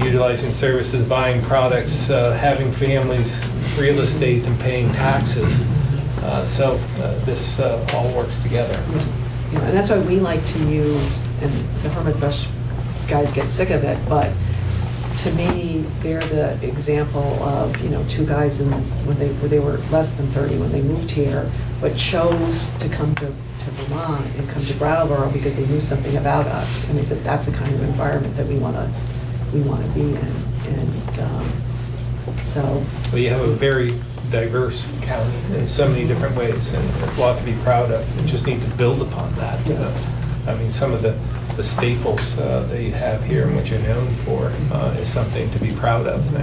utilizing services, buying products, having families, real estate, and paying taxes. So this all works together. And that's why we like to use, and the Hermit Thrush guys get sick of it, but to me, they're the example of, two guys when they were less than 30 when they moved here, but chose to come to Vermont and come to Brattleboro because they knew something about us, and they said that's the kind of environment that we want to be in, and so. Well, you have a very diverse county in so many different ways, and there's a lot to be proud of. You just need to build upon that. I mean, some of the staples that you have here and what you're known for is something to be proud of,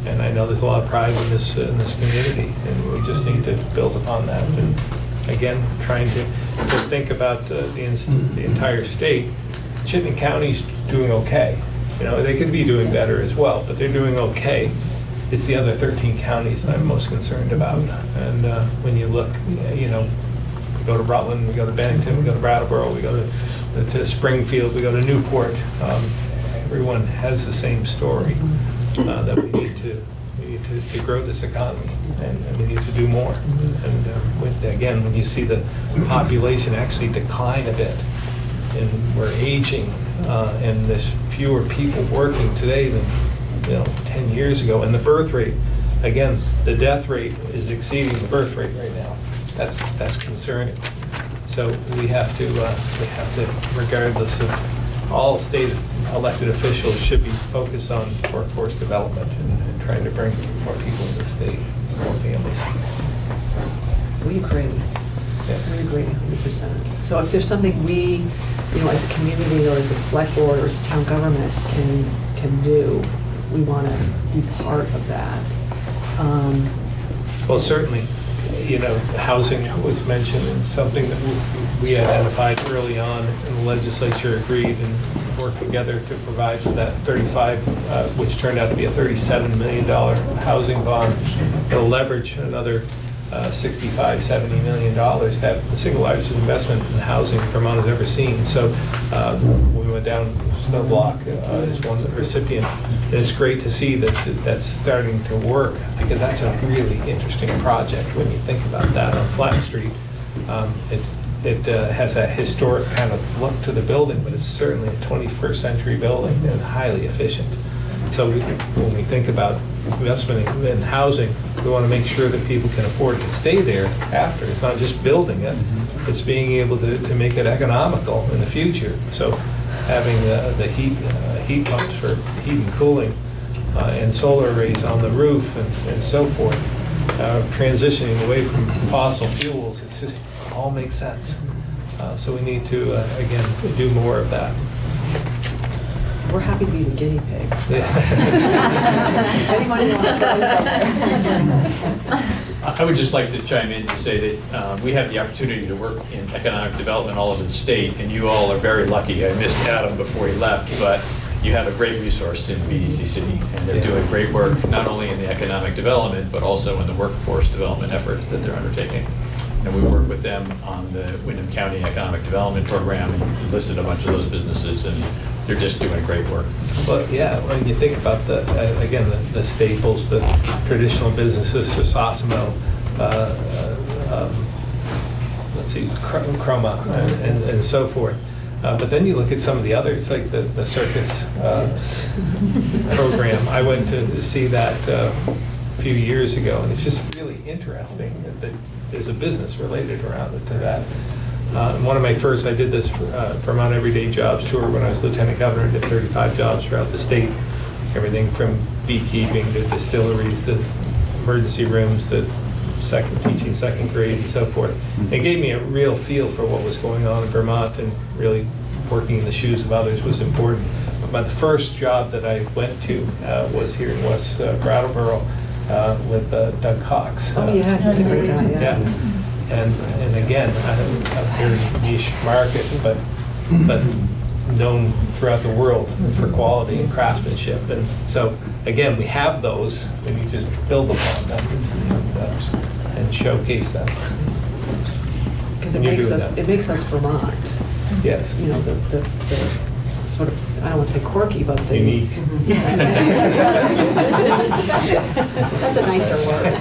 and I know there's a lot of pride in this community, and we just need to build upon that. And again, trying to think about the entire state. Chittenden County's doing okay. They could be doing better as well, but they're doing okay. It's the other 13 counties that I'm most concerned about. And when you look, we go to Rutland, we go to Bennington, we go to Brattleboro, we go to Springfield, we go to Newport. Everyone has the same story. that we need to grow this economy, and we need to do more. And again, when you see the population actually decline a bit, and we're aging, and there's fewer people working today than 10 years ago, and the birth rate, again, the death rate is exceeding the birth rate right now. That's concerning. So we have to, regardless of all state elected officials, should be focused on workforce development and trying to bring more people to the state, more families. We agree. Yeah. We agree 100%. So if there's something we, as a community or as a select board or as a town government can do, we want to be part of that. Well, certainly, housing was mentioned, and something that we identified early on, and the legislature agreed and worked together to provide for that 35, which turned out to be a $37 million housing bond. It'll leverage another $65–70 million to have the single largest investment in housing Vermont has ever seen. So we went down Snow Block as one recipient. And it's great to see that that's starting to work, because that's a really interesting project when you think about that on Flat Street. It has that historic kind of look to the building, but it's certainly a 21st century building and highly efficient. So when we think about investment in housing, we want to make sure that people can afford to stay there after. It's not just building it, it's being able to make it economical in the future. So having the heat pumps for heat and cooling and solar arrays on the roof and so forth, transitioning away from fossil fuels, it's just all makes sense. So we need to, again, do more of that. We're happy to be the guinea pigs. Anybody want to try something? I would just like to chime in to say that we have the opportunity to work in economic development all over the state, and you all are very lucky. I missed Adam before he left, but you have a great resource in BDC City, and they're doing great work, not only in the economic development, but also in the workforce development efforts that they're undertaking. And we work with them on the Windham County Economic Development Program, and you listed a bunch of those businesses, and they're just doing great work. Well, yeah, when you think about again, the staples, the traditional businesses, Sosimo, let's see, Chroma, and so forth. But then you look at some of the others, like the circus program. I went to see that a few years ago, and it's just really interesting that there's a business related around it to that. One of my first, I did this Vermont Everyday Jobs tour when I was Lieutenant Governor. Did 35 jobs throughout the state, everything from beekeeping to distilleries to emergency rooms to teaching second grade and so forth. It gave me a real feel for what was going on in Vermont, and really working in the shoes of others was important. But the first job that I went to was here in West Brattleboro with Doug Cox. Oh yeah, he's a great guy. Yeah. And again, a very niche market, but known throughout the world for quality and craftsmanship. And so again, we have those, and you just build upon them and showcase them. Because it makes us Vermont. Yes. The sort of, I don't want to say quirky, but the unique. That's a nicer word.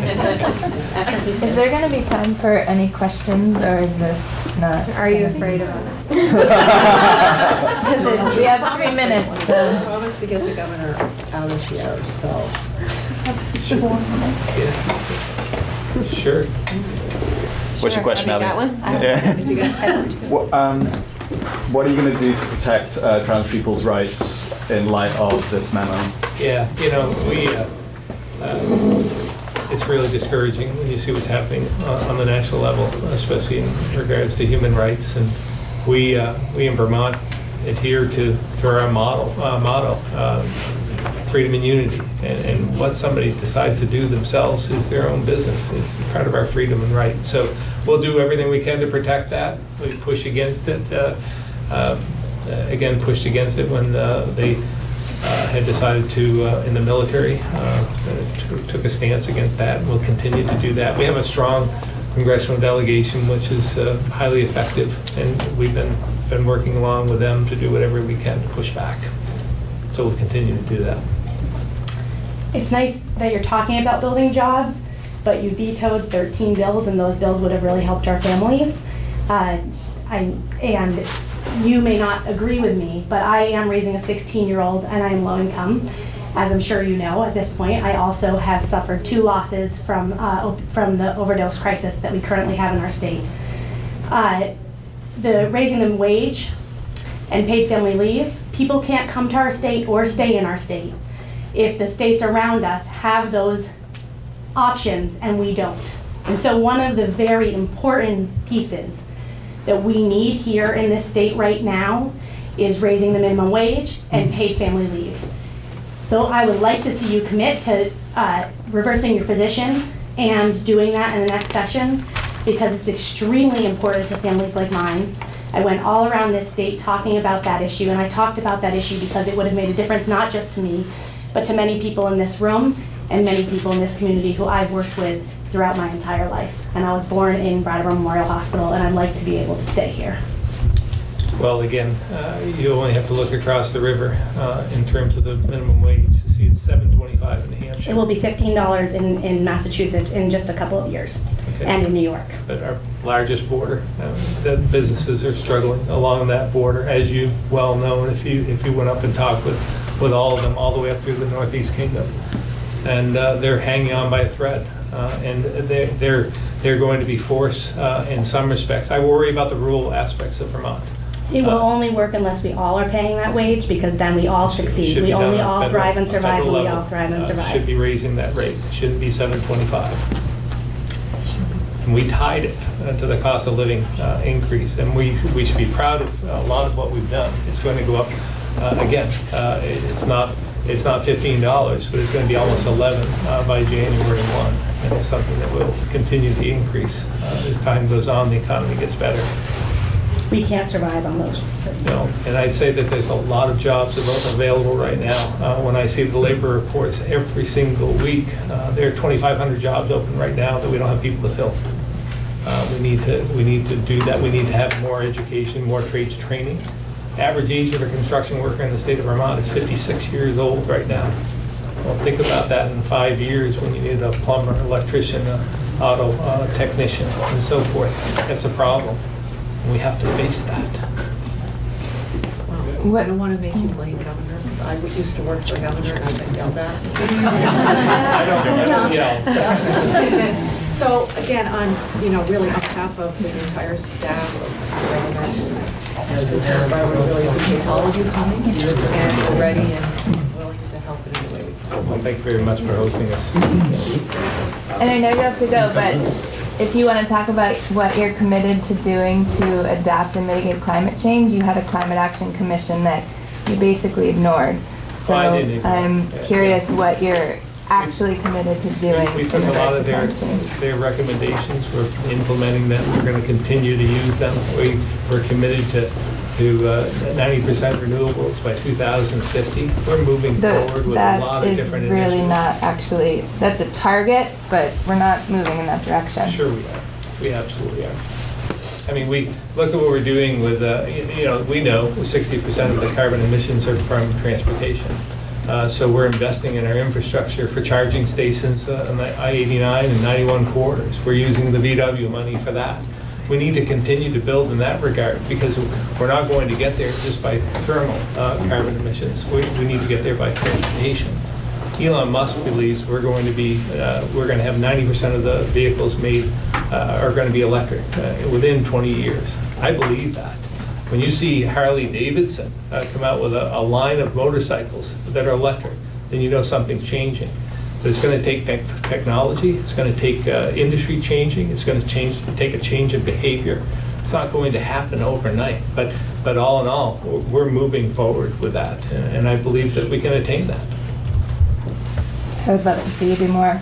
Is there going to be time for any questions, or is this not? Are you afraid of us? Because we have 3 minutes. I promised to get the governor out of here, so. Sure. What's your question, Have you got Ali? one? What are you going to do to protect trans people's rights in light of this memo? Yeah, it's really discouraging when you see what's happening on the national level, especially in regards to human rights. And we in Vermont adhere to our motto, freedom and unity. And what somebody decides to do themselves is their own business. It's part of our freedom and right. So we'll do everything we can to protect that. We push against it. Again, pushed against it when they had decided to, in the military, took a stance against that. And we'll continue to do that. We have a strong congressional delegation, which is highly effective, and we've been working along with them to do whatever we can to push back. So we'll continue to do that. it's nice that you're talking about building jobs, but you vetoed 13 bills, and those bills would have really helped our families. And you may not agree with me, but I am raising a 16-year-old and I am low income. As I'm sure you know at this point, I also have suffered 2 losses from the overdose crisis that we currently have in our state. The raising the wage and paid family leave, people can't come to our state or stay in our state if the states around us have those options and we don't. And so one of the very important pieces that we need here in this state right now is raising the minimum wage and paid family leave. So I would like to see you commit to reversing your position and doing that in the next session, because it's extremely important to families like mine. I went all around this state talking about that issue, and I talked about that issue because it would have made a difference not just to me, but to many people in this room and many people in this community who I've worked with throughout my entire life. And I was born in Brattleboro Memorial Hospital, and I'd like to be able to stay here. Well, again, you only have to look across the river in terms of the minimum wage to see it's $7.25 in New Hampshire. It will be $15 in Massachusetts in just a couple of years, and in New York. But our largest border, the businesses are struggling along that border, as you well know, if you went up and talked with all of them, all the way up through the Northeast Kingdom. And they're hanging on by a thread. And they're going to be forced in some respects. I worry about the rural aspects of Vermont. It will only work unless we all are paying that wage, because then we all succeed. We only all thrive and survive when we all thrive and survive. Should be raising that rate. It shouldn't be $7.25. And we tied it to the cost of living increase, and we should be proud of a lot of what we've done. It's going to go up again. It's not $15, but it's going to be almost $11 by January 1. And it's something that will continue to increase as time goes on, the economy gets better. We can't survive on those. No, and I'd say that there's a lot of jobs available right now. When I see the labor reports every single week, there are 2,500 jobs open right now that we don't have people to fill. We need to do that. We need to have more education, more trades training. Average age of a construction worker in the state of Vermont is 56 years old right now. Well, think about that in 5 years when you need a plumber, electrician, auto technician, and so forth. That's a problem. And we have to face that. Well, I don't want to make you blame governor, because I used to work for governor and I've been yelled at. I don't yell. So again, really on behalf of the entire staff of the government, I would really appreciate all of you coming, and we're ready and willing to help in any way we can. Well, thank you very much for hosting us. And I know you have to go, but if you want to talk about what you're committed to doing to adapt and mitigate climate change, you had a Climate Action Commission that you basically ignored. So I didn't ignore. I'm curious what you're actually committed to doing. We took a lot of their recommendations. We're implementing them. We're going to continue to use them. We're committed to 90% renewables by 2050. We're moving forward with a lot of different initiatives. That is really not actually, that's a target, but we're not moving in that direction. Sure we are. We absolutely are. I mean, we look at what we're doing with, we know 60% of the carbon emissions are from transportation. So we're investing in our infrastructure for charging stations on the I-89 and 91 corridors. We're using the VW money for that. We need to continue to build in that regard, because we're not going to get there just by thermal carbon emissions. We need to get there by transportation. Elon Musk believes we're going to have 90% of the vehicles made are going to be electric within 20 years. I believe that. When you see Harley Davidson come out with a line of motorcycles that are electric, then you know something's changing. But it's going to take technology, it's going to take industry changing, it's going to take a change of behavior. It's not going to happen overnight, but all in all, we're moving forward with that, and I believe that we can attain that. I would love to see you do more.